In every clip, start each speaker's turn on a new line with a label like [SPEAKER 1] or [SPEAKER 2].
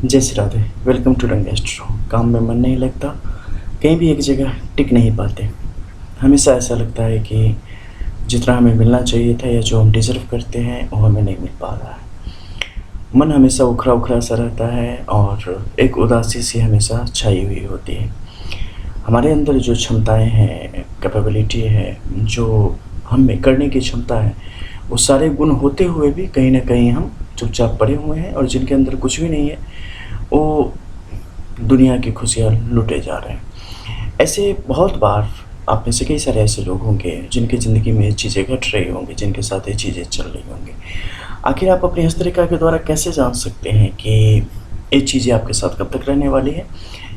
[SPEAKER 1] जय Shri Radhe. Welcome to रंग astro. काम में मन नहीं लगता, कहीं भी एक जगह टिक नहीं पाते। हमेशा ऐसा लगता है कि जितना हमें मिलना चाहिए था या जो हम डिज़र्व करते हैं वो हमें नहीं मिल पा रहा है। मन हमेशा उखड़ा उखड़ा सा रहता है और एक उदासी सी हमेशा छाई हुई होती है। हमारे अंदर जो क्षमताएं हैं, कैपेबिलिटी है, जो हम में करने की क्षमता है, वो सारे गुण होते हुए भी कहीं ना कहीं हम चुपचाप पड़े हुए हैं और जिनके अंदर कुछ भी नहीं है वो दुनिया की खुशियाँ लूटे जा रहे हैं। ऐसे बहुत बार आप में से कई सारे ऐसे लोग होंगे जिनकी ज़िंदगी में ये चीज़ें घट रही होंगी, जिनके साथ ये चीज़ें चल रही होंगी। आखिर आप अपनी हस्तरेखा के द्वारा कैसे जान सकते हैं कि ये चीज़ें आपके साथ कब तक रहने वाली है,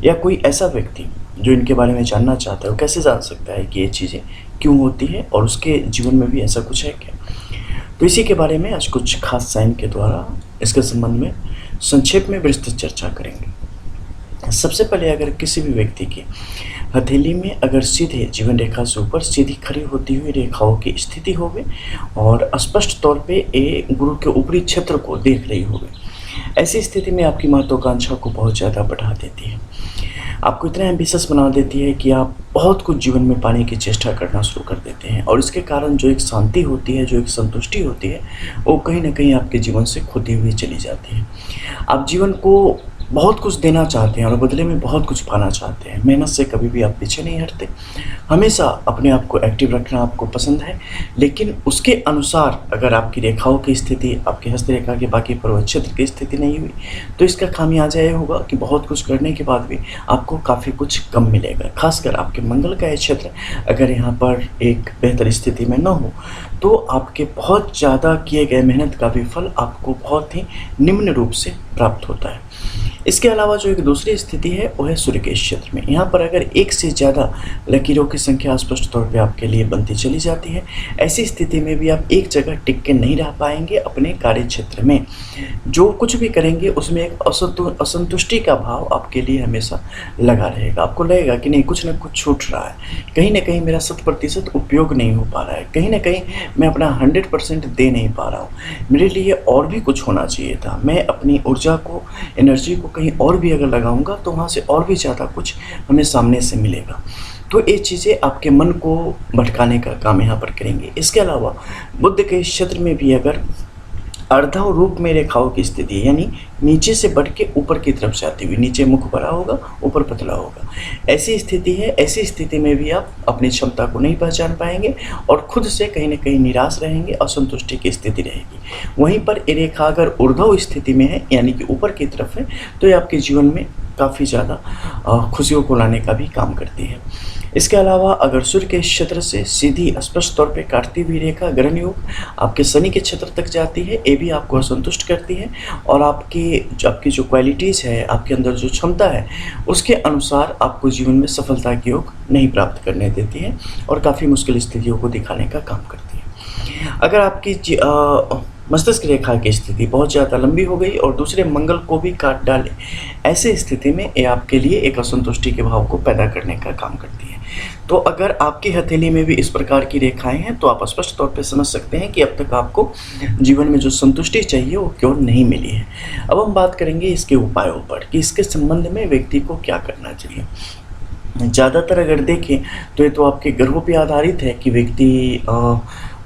[SPEAKER 1] या कोई ऐसा व्यक्ति जो इनके बारे में जानना चाहता है वो कैसे जान सकता है कि ये चीज़ें क्यों होती है और उसके जीवन में भी ऐसा कुछ है क्या? तो इसी के बारे में आज कुछ खास साइन के द्वारा इसके संबंध में संक्षेप में विस्तृत चर्चा करेंगे। सबसे पहले अगर किसी भी व्यक्ति की हथेली में अगर सीधे जीवन रेखा से ऊपर सीधी खड़ी होती हुई रेखाओं की स्थिति होवे और स्पष्ट तौर पे ये गुरु के ऊपरी क्षेत्र को देख रही होवे, ऐसी स्थिति में आपकी महत्वाकांक्षा को बहुत ज़्यादा बढ़ा देती है। आपको इतना एम्बिशियस बना देती है कि आप बहुत कुछ जीवन में पाने की चेष्टा करना शुरू कर देते हैं और इसके कारण जो एक शांति होती है, जो एक संतुष्टि होती है, वो कहीं ना कहीं आपके जीवन से खोती हुई चली जाती है। आप जीवन को बहुत कुछ देना चाहते हैं और बदले में बहुत कुछ पाना चाहते हैं। मेहनत से कभी भी आप पीछे नहीं हटते, हमेशा अपने आप को एक्टिव रखना आपको पसंद है, लेकिन उसके अनुसार अगर आपकी रेखाओं की स्थिति, आपकी हस्तरेखा के बाकी पर्वत क्षेत्र की स्थिति नहीं हुई तो इसका खामियाजा ये होगा कि बहुत कुछ करने के बाद भी आपको काफ़ी कुछ कम मिलेगा। खासकर आपके मंगल का ये क्षेत्र अगर यहाँ पर एक बेहतर स्थिति में न हो तो आपके बहुत ज़्यादा किए गए मेहनत का भी फल आपको बहुत ही निम्न रूप से प्राप्त होता है। इसके अलावा जो एक दूसरी स्थिति है वो है सूर्य के क्षेत्र में। यहाँ पर अगर एक से ज़्यादा लकीरों की संख्या स्पष्ट तौर पे आपके लिए बनती चली जाती है, ऐसी स्थिति में भी आप एक जगह टिक के नहीं रह पाएंगे। अपने कार्य क्षेत्र में जो कुछ भी करेंगे उसमें एक असंतुष्टि का भाव आपके लिए हमेशा लगा रहेगा। आपको लगेगा कि नहीं, कुछ ना कुछ छूट रहा है, कहीं ना कहीं मेरा 100% उपयोग नहीं हो पा रहा है, कहीं ना कहीं मैं अपना 100% दे नहीं पा रहा हूँ, मेरे लिए और भी कुछ होना चाहिए था। मैं अपनी ऊर्जा को, एनर्जी को कहीं और भी अगर लगाऊंगा तो वहाँ से और भी ज़्यादा कुछ हमें सामने से मिलेगा। तो ये चीज़ें आपके मन को भटकाने का काम यहाँ पर करेंगे। इसके अलावा बुद्ध के क्षेत्र में भी अगर अर्धा रूप में रेखाओं की स्थिति, यानी नीचे से बढ़ के ऊपर की तरफ जाती हुई, नीचे मुख बड़ा होगा, ऊपर पतला होगा, ऐसी स्थिति है। ऐसी स्थिति में भी आप अपनी क्षमता को नहीं पहचान पाएंगे और खुद से कहीं ना कहीं निराश रहेंगे, असंतुष्टि की स्थिति रहेगी। वहीं पर ये रेखा अगर ऊर्ध्व स्थिति में है, यानी कि ऊपर की तरफ है, तो ये आपके जीवन में काफ़ी ज़्यादा खुशियों को लाने का भी काम करती है। इसके अलावा अगर सूर्य के क्षेत्र से सीधी स्पष्ट तौर पे काटती हुई रेखा ग्रहण योग आपके शनि के क्षेत्र तक जाती है, ये भी आपको असंतुष्ट करती है और आपकी जो क्वालिटीज़ है, आपके अंदर जो क्षमता है, उसके अनुसार आपको जीवन में सफलता के योग नहीं प्राप्त करने देती है और काफ़ी मुश्किल स्थितियों को दिखाने का काम करती है। अगर आपकी मस्तिष्क रेखा की स्थिति बहुत ज़्यादा लंबी हो गई और दूसरे मंगल को भी काट डाले, ऐसे स्थिति में ये आपके लिए एक असंतुष्टि के भाव को पैदा करने का काम करती है। तो अगर आपकी हथेली में भी इस प्रकार की रेखाएं हैं तो आप स्पष्ट तौर पे समझ सकते हैं कि अब तक आपको जीवन में जो संतुष्टि चाहिए वो क्यों नहीं मिली है। अब हम बात करेंगे इसके उपायों पर कि इसके संबंध में व्यक्ति को क्या करना चाहिए। ज़्यादातर अगर देखें तो ये तो आपके ग्रहों पे आधारित है कि व्यक्ति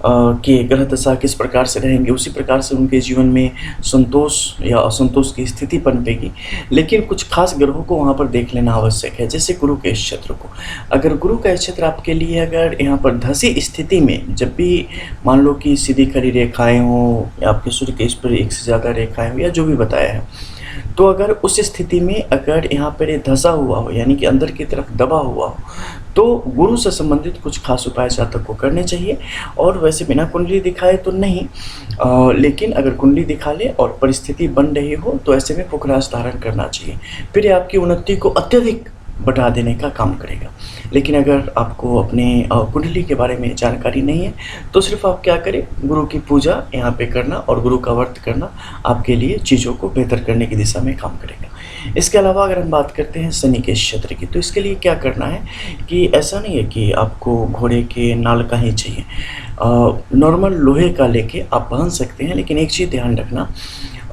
[SPEAKER 1] के ग्रह दशा किस प्रकार से रहेंगे, उसी प्रकार से उनके जीवन में संतोष या असंतोष की स्थिति पनपेगी। लेकिन कुछ खास ग्रहों को वहाँ पर देख लेना आवश्यक है, जैसे गुरु के क्षेत्र को। अगर गुरु का क्षेत्र आपके लिए अगर यहाँ पर धसी स्थिति में, जब भी मान लो कि सीधी खड़ी रेखाएं हों या आपके सूर्य के इस पर एक से ज़्यादा रेखाएं हो या जो भी बताया है, तो अगर उस स्थिति में अगर यहाँ पर ये धसा हुआ हो, यानी कि अंदर की तरफ दबा हुआ हो, तो गुरु से संबंधित कुछ खास उपाय जातक को करने चाहिए। और वैसे बिना कुंडली दिखाए तो नहीं, लेकिन अगर कुंडली दिखा ले और परिस्थिति बन रही हो तो ऐसे में पुखराज धारण करना चाहिए। फिर ये आपकी उन्नति को अत्यधिक बढ़ा देने का काम करेगा। लेकिन अगर आपको अपने कुंडली के बारे में जानकारी नहीं है तो सिर्फ आप क्या करें, गुरु की पूजा यहाँ पे करना और गुरु का व्रत करना आपके लिए चीज़ों को बेहतर करने की दिशा में काम करेगा। इसके अलावा अगर हम बात करते हैं शनि के क्षेत्र की, तो इसके लिए क्या करना है कि ऐसा नहीं है कि आपको घोड़े के नाल का ही चाहिए, नॉर्मल लोहे का लेके आप पहन सकते हैं। लेकिन एक चीज़ ध्यान रखना,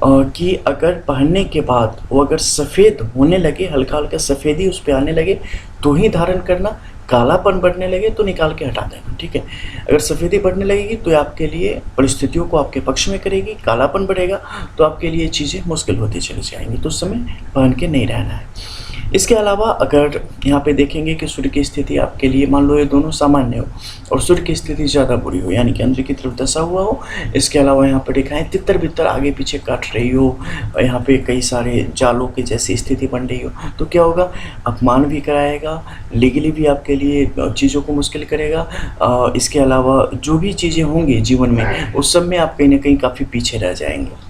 [SPEAKER 1] कि अगर पहनने के बाद वो अगर सफ़ेद होने लगे, हल्का-हल्का सफ़ेदी उस पे आने लगे तो ही धारण करना, कालापन बढ़ने लगे तो निकाल के हटा देना, ठीक है। अगर सफ़ेदी बढ़ने लगेगी तो ये आपके लिए परिस्थितियों को आपके पक्ष में करेगी, कालापन बढ़ेगा तो आपके लिए चीज़ें मुश्किल होती चली जाएँगी, तो उस समय पहन के नहीं रहना है। इसके अलावा अगर यहाँ पे देखेंगे कि सूर्य की स्थिति आपके लिए मान लो ये दोनों सामान्य हो और सूर्य की स्थिति ज़्यादा बुरी हो, यानी कि अंदर की तरफ दशा हुआ हो, इसके अलावा यहाँ पर दिखाएँ तितर-बितर आगे पीछे काट रही हो, यहाँ पे कई सारे जालों की जैसी स्थिति बन रही हो, तो क्या होगा, अपमान भी कराएगा, लीगली भी आपके लिए चीज़ों को मुश्किल करेगा। इसके अलावा जो भी चीज़ें होंगी जीवन में, उस सब में आप कहीं न कहीं काफ़ी पीछे रह जाएँगे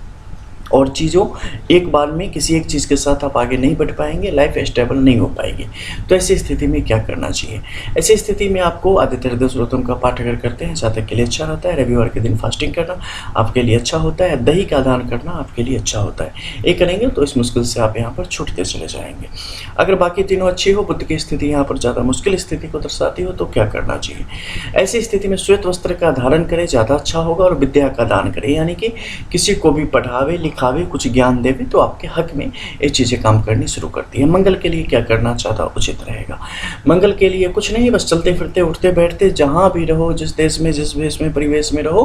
[SPEAKER 1] और चीज़ों एक बार में किसी एक चीज़ के साथ आप आगे नहीं बढ़ पाएँगे, लाइफ़ स्टेबल नहीं हो पाएगी। तो ऐसी स्थिति में क्या करना चाहिए? ऐसी स्थिति में आपको आदित्य हृदय स्तोत्रम का पाठ अगर करते हैं जातक के लिए अच्छा रहता है। रविवार के दिन फास्टिंग करना आपके लिए अच्छा होता है, दही का दान करना आपके लिए अच्छा होता है। ये करेंगे तो इस मुश्किल से आप यहाँ पर छूटते चले जाएँगे। अगर बाकी तीनों अच्छी हो, बुध की स्थिति यहाँ पर ज़्यादा मुश्किल स्थिति को दर्शाती हो तो क्या करना चाहिए? ऐसी स्थिति में श्वेत वस्त्र का धारण करें, ज़्यादा अच्छा होगा, और विद्या का दान करें, यानी कि किसी को भी पढ़ावे, लिखावे, कुछ ज्ञान देवे तो आपके हक में ये चीज़ें काम करनी शुरू करती है। मंगल के लिए क्या करना ज़्यादा उचित रहेगा? मंगल के लिए कुछ नहीं, बस चलते फिरते, उठते बैठते, जहाँ भी रहो, जिस देश में, जिस भेष में, परिवेश में रहो,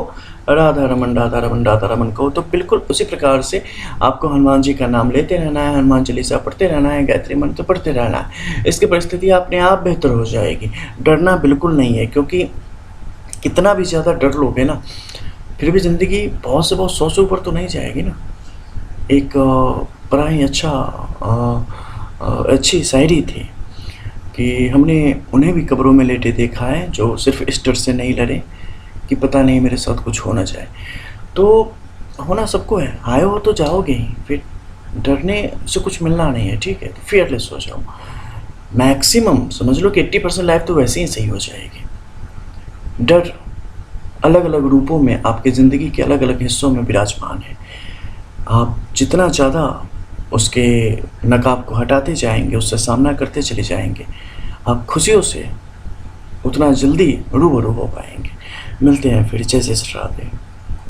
[SPEAKER 1] राधा रमन राधा रमन राधा रमन कहो, तो बिल्कुल उसी प्रकार से आपको हनुमान जी का नाम लेते रहना है, हनुमान चालीसा पढ़ते रहना है, गायत्री मंत्र पढ़ते रहना है। इसकी परिस्थिति अपने आप बेहतर हो जाएगी। डरना बिल्कुल नहीं है, क्योंकि कितना भी ज़्यादा डर लोगे ना, फिर भी ज़िंदगी बहुत से बहुत 100 से ऊपर तो नहीं जाएगी ना। एक बड़ा ही अच्छी शायरी थी कि हमने उन्हें भी कब्रों में लेटे देखा है जो सिर्फ इस डर से नहीं लड़े कि पता नहीं मेरे साथ कुछ हो ना जाए। तो होना सबको है, आए हो तो जाओगे ही, फिर डरने से कुछ मिलना नहीं है, ठीक है। तो फियरलेस हो जाओ, मैक्सिमम समझ लो कि 80% लाइफ तो वैसे ही सही हो जाएगी। डर अलग अलग रूपों में आपके ज़िंदगी के अलग अलग हिस्सों में विराजमान है। आप जितना ज़्यादा उसके नकाब को हटाते जाएंगे, उससे सामना करते चले जाएंगे, आप खुशियों से उतना जल्दी रूबरू हो पाएंगे। मिलते हैं फिर, जय जय श्री राधे।